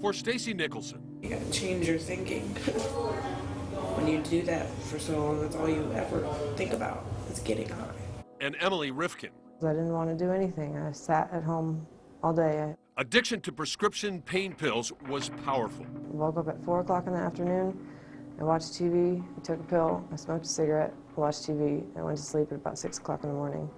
For Stacy Nicholson, you gotta change your thinking. When you do that for so long, that's all you ever think about is getting high. and Emily Rifkin, I didn't want to do anything. I sat at home all day. addiction to prescription pain pills was powerful. I woke up at 4 o'clock in the afternoon. I watched TV, I took a pill, I smoked a cigarette, watched TV, I went to sleep at about 6 o'clock in the morning,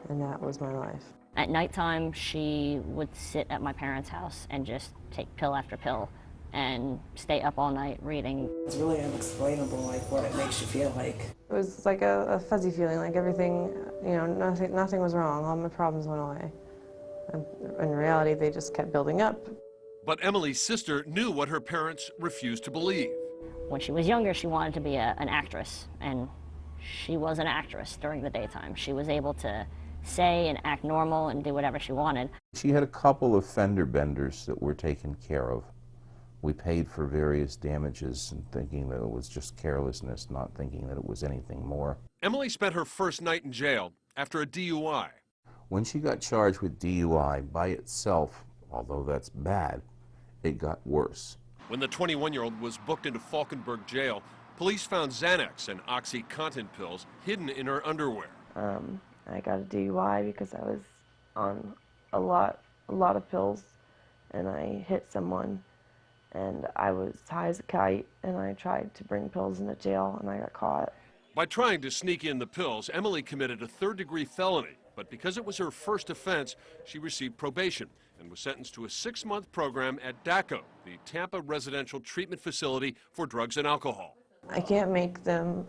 and that was my life. At nighttime, she would sit at my parents' house and just take pill after pill and stay up all night reading. It's really unexplainable, like what it makes you feel like. It was like a fuzzy feeling, like everything, you know, nothing was wrong, all my problems went away. And in reality, they just kept building up. But Emily's sister knew what her parents refused to believe. When she was younger, she wanted to be an actress, and she was an actress during the daytime. She was able to say and act normal and do whatever she wanted. She had a couple of fender benders that were taken care of. We paid for various damages and thinking that it was just carelessness, not thinking that it was anything more. Emily spent her first night in jail after a DUI. When she got charged with DUI by itself, although that's bad, it got worse. When the 21-year-old was booked into Falkenberg jail, police found Xanax and OxyContin pills hidden in her underwear. I got a DUI because I was on a lot of pills, and I hit someone, and I was high as a kite, and I tried to bring pills into jail, and I got caught. By trying to sneak in the pills, Emily committed a third-degree felony, but because it was her first offense, she received probation and was sentenced to a 6-month program at DACO, the Tampa Residential Treatment Facility for Drugs and Alcohol. I can't make them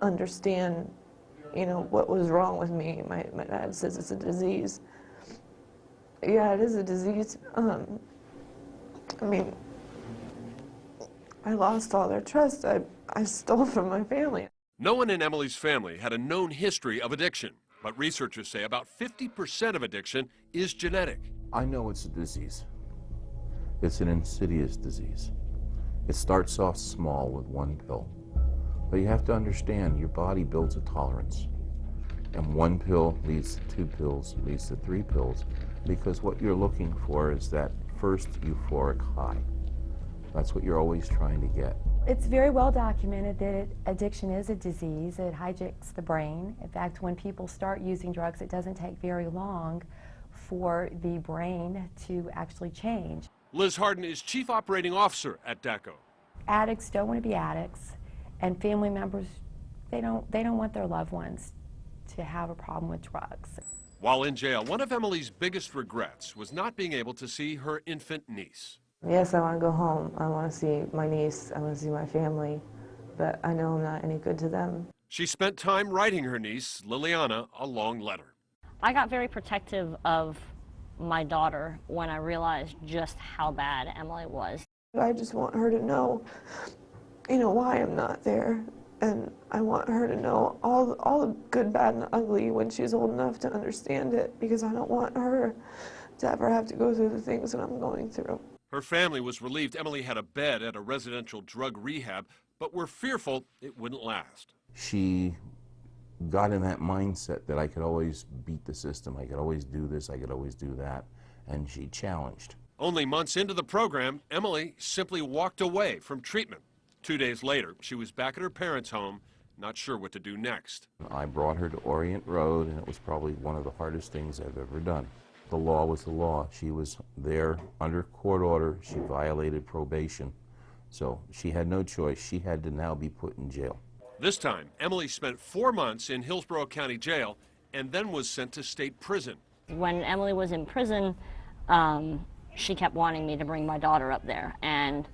understand, you know, what was wrong with me. My dad says it's a disease. Yeah, it is a disease. I mean, I lost all their trust. I stole from my family. No one in Emily's family had a known history of addiction, but researchers say about 50% of addiction is genetic. I know it's a disease. It's an insidious disease. It starts off small with one pill. But you have to understand, your body builds a tolerance. And one pill leads to 2 pills, leads to 3 pills, because what you're looking for is that first euphoric high. That's what you're always trying to get. It's very well documented that addiction is a disease. It hijacks the brain. In fact, when people start using drugs, it doesn't take very long for the brain to actually change. Liz Harden is Chief Operating Officer at DACO. Addicts don't want to be addicts, and family members, they don't want their loved ones to have a problem with drugs. While in jail, one of Emily's biggest regrets was not being able to see her infant niece. Yes, I want to go home. I want to see my niece. I want to see my family. But I know I'm not any good to them. She spent time writing her niece, Liliana, a long letter. I got very protective of my daughter when I realized just how bad Emily was. I just want her to know, you know, why I'm not there. And I want her to know all the good, bad, and ugly when she's old enough to understand it, because I don't want her to ever have to go through the things that I'm going through. Her family was relieved Emily had a bed at a residential drug rehab, but were fearful it wouldn't last. She got in that mindset that I could always beat the system, I could always do this, I could always do that, and she challenged. Only months into the program, Emily simply walked away from treatment. 2 days later, she was back at her parents' home, not sure what to do next. I brought her to Orient Road, and it was probably one of the hardest things I've ever done. The law was the law. She was there under court order. She violated probation. So she had no choice. She had to now be put in jail. This time, Emily spent 4 months in Hillsborough County Jail and then was sent to state prison. When Emily was in prison, she kept wanting me to bring my daughter up there. And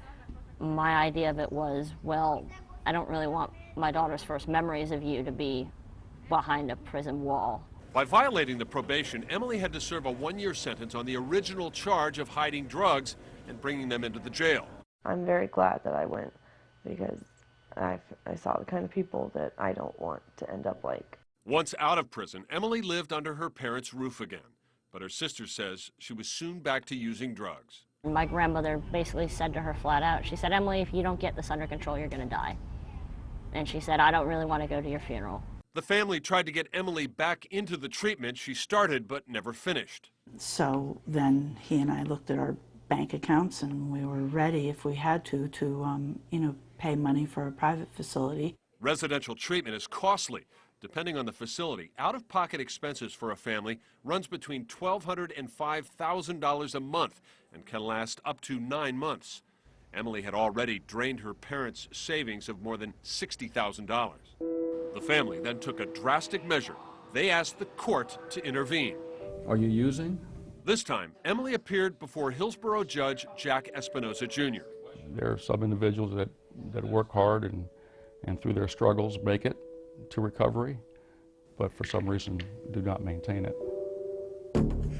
my idea of it was, well, I don't really want my daughter's first memories of you to be behind a prison wall. By violating the probation, Emily had to serve a 1-year sentence on the original charge of hiding drugs and bringing them into the jail. I'm very glad that I went, because I saw the kind of people that I don't want to end up like. Once out of prison, Emily lived under her parents' roof again, but her sister says she was soon back to using drugs. My grandmother basically said to her flat out, she said, Emily, if you don't get this under control, you're going to die. And she said, I don't really want to go to your funeral. The family tried to get Emily back into the treatment she started but never finished. So then he and I looked at our bank accounts, and we were ready, if we had to you know, pay money for a private facility. Residential treatment is costly. Depending on the facility, out-of-pocket expenses for a family runs between $1,200 and $5,000 a month and can last up to 9 months. Emily had already drained her parents' savings of more than $60,000. The family then took a drastic measure. They asked the court to intervene. Are you using? This time, Emily appeared before Hillsborough Judge Jack Espinoza Jr. There are some individuals that work hard and through their struggles make it to recovery, but for some reason do not maintain it.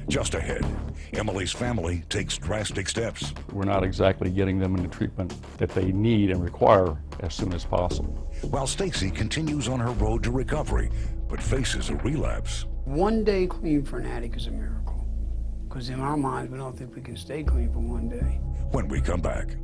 Just ahead, Emily's family takes drastic steps. We're not exactly getting them into treatment that they need and require as soon as possible. While Stacy continues on her road to recovery, but faces a relapse. One day clean for an addict is a miracle, because in our minds we don't think we can stay clean for one day. When we come back.